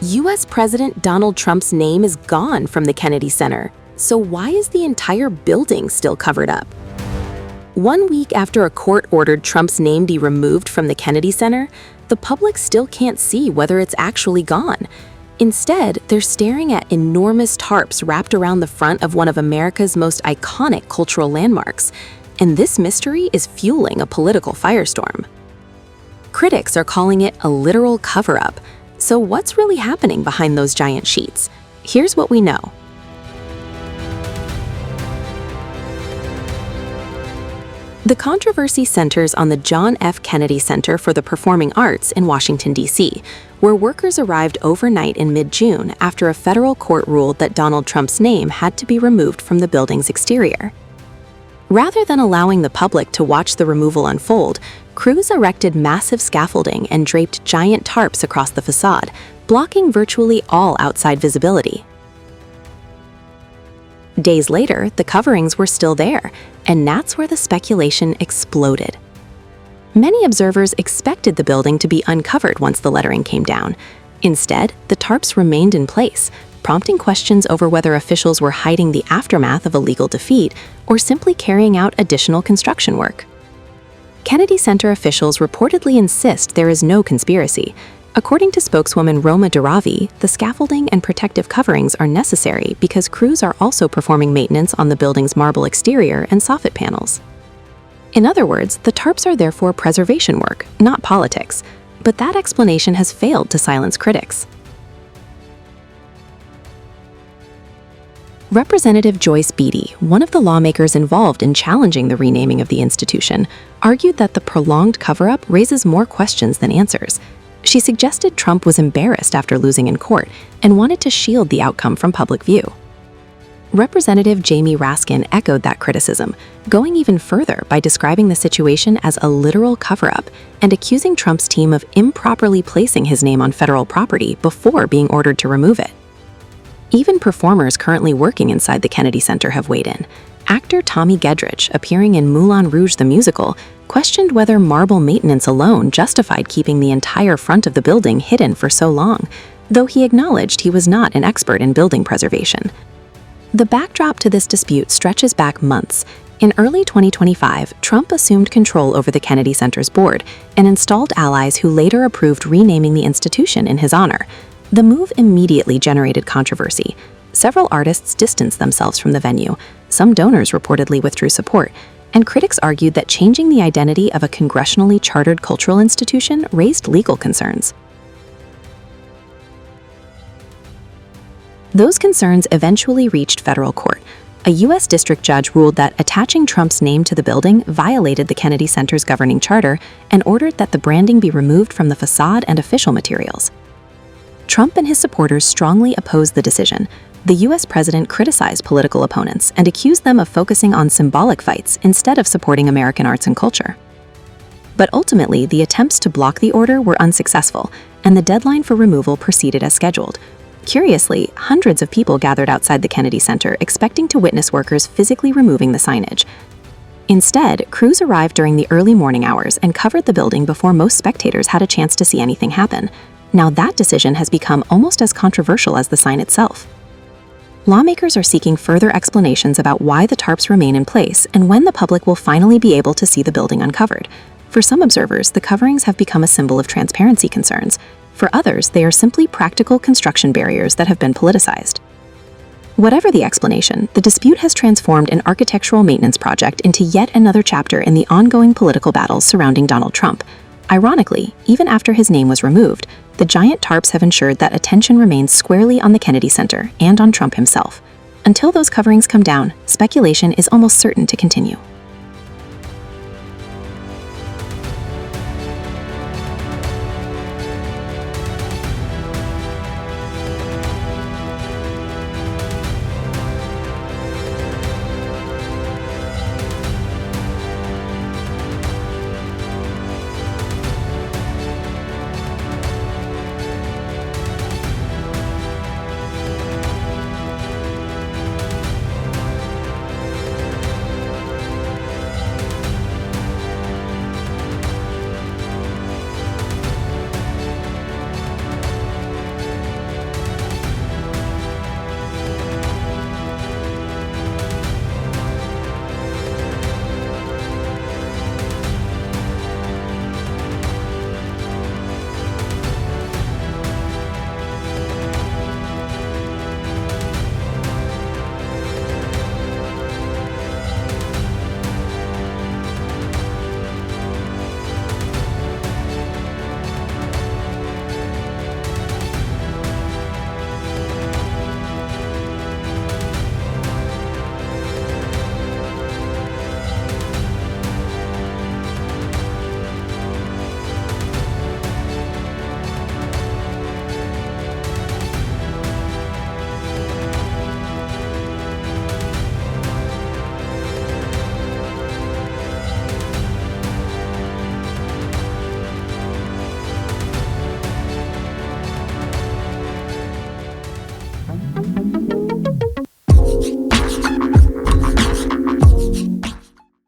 US President Donald Trump's name is gone from the Kennedy Center, so why is the entire building still covered up? 1 week after a court ordered Trump's name be removed from the Kennedy Center, the public still can't see whether it's actually gone. Instead, they're staring at enormous tarps wrapped around the front of one of America's most iconic cultural landmarks, and this mystery is fueling a political firestorm. Critics are calling it a literal cover-up. So what's really happening behind those giant sheets? Here's what we know. The controversy centers on the John F. Kennedy Center for the Performing Arts in Washington, D.C., where workers arrived overnight in mid-June after a federal court ruled that Donald Trump's name had to be removed from the building's exterior. Rather than allowing the public to watch the removal unfold, crews erected massive scaffolding and draped giant tarps across the facade, blocking virtually all outside visibility. Days later, the coverings were still there, and that's where the speculation exploded. Many observers expected the building to be uncovered once the lettering came down. Instead, the tarps remained in place, prompting questions over whether officials were hiding the aftermath of a legal defeat or simply carrying out additional construction work. Kennedy Center officials reportedly insist there is no conspiracy. According to spokeswoman Roma Duravi, the scaffolding and protective coverings are necessary because crews are also performing maintenance on the building's marble exterior and soffit panels. In other words, the tarps are therefore preservation work, not politics, but that explanation has failed to silence critics. Representative Joyce Beatty, one of the lawmakers involved in challenging the renaming of the institution, argued that the prolonged cover-up raises more questions than answers. She suggested Trump was embarrassed after losing in court and wanted to shield the outcome from public view. Representative Jamie Raskin echoed that criticism, going even further by describing the situation as a literal cover-up and accusing Trump's team of improperly placing his name on federal property before being ordered to remove it. Even performers currently working inside the Kennedy Center have weighed in. Actor Tommy Gedrich, appearing in Moulin Rouge the musical, questioned whether marble maintenance alone justified keeping the entire front of the building hidden for so long, though he acknowledged he was not an expert in building preservation. The backdrop to this dispute stretches back months. In early 2025, Trump assumed control over the Kennedy Center's board and installed allies who later approved renaming the institution in his honor. The move immediately generated controversy. Several artists distanced themselves from the venue, some donors reportedly withdrew support, and critics argued that changing the identity of a congressionally chartered cultural institution raised legal concerns. Those concerns eventually reached federal court. A U.S. district judge ruled that attaching Trump's name to the building violated the Kennedy Center's governing charter and ordered that the branding be removed from the facade and official materials. Trump and his supporters strongly opposed the decision. The U.S. president criticized political opponents and accused them of focusing on symbolic fights instead of supporting American arts and culture. But ultimately, the attempts to block the order were unsuccessful, and the deadline for removal proceeded as scheduled. Curiously, hundreds of people gathered outside the Kennedy Center expecting to witness workers physically removing the signage. Instead, crews arrived during the early morning hours and covered the building before most spectators had a chance to see anything happen. Now that decision has become almost as controversial as the sign itself. Lawmakers are seeking further explanations about why the tarps remain in place and when the public will finally be able to see the building uncovered. For some observers, the coverings have become a symbol of transparency concerns. For others, they are simply practical construction barriers that have been politicized. Whatever the explanation, the dispute has transformed an architectural maintenance project into yet another chapter in the ongoing political battles surrounding Donald Trump. Ironically, even after his name was removed, the giant tarps have ensured that attention remains squarely on the Kennedy Center and on Trump himself. Until those coverings come down, speculation is almost certain to continue.